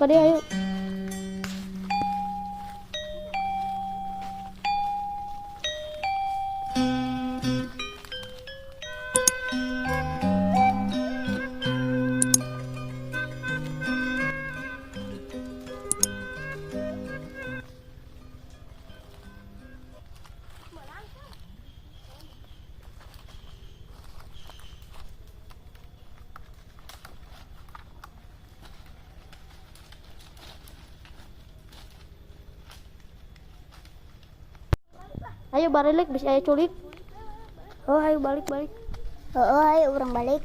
Kade, ayo. Ayo balik bisa ayo culik. Oh, ayo balik. Oh, ayo orang balik.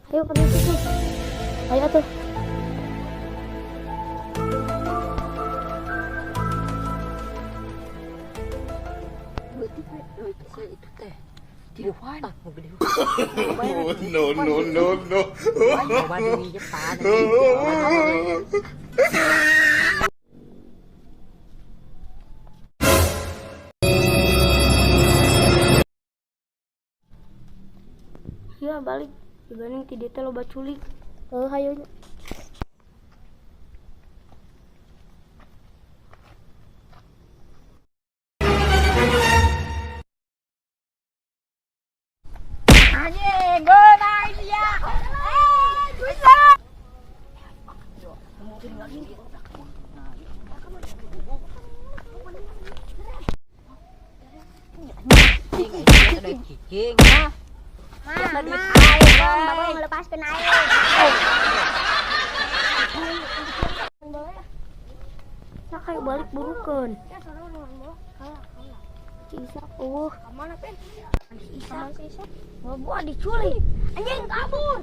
Ayo ke situ. Ayo tuh. Itu teh di depan no. coba di Jepang Ya balik. Dibanding ti dia loba culik. Oh, ayo. anjing gonai dia bisa cicing ya Bapak melepaskan air. Nah, kayak balik burukan. Isak, Mana pen? Isak. Gua diculik. Anjing kabur.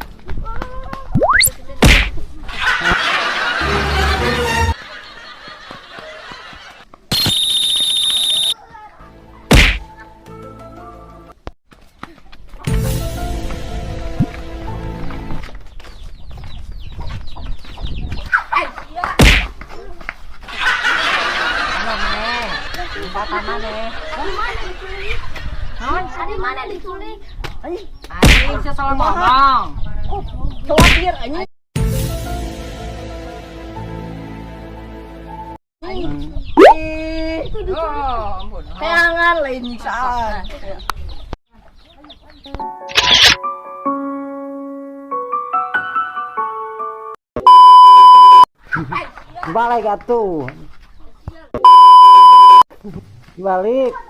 Mana diculik? Anjing saya salah ngomong. Khawatir anjing. Oh, ampun. Jangan lincah. Balik atuh. Balik.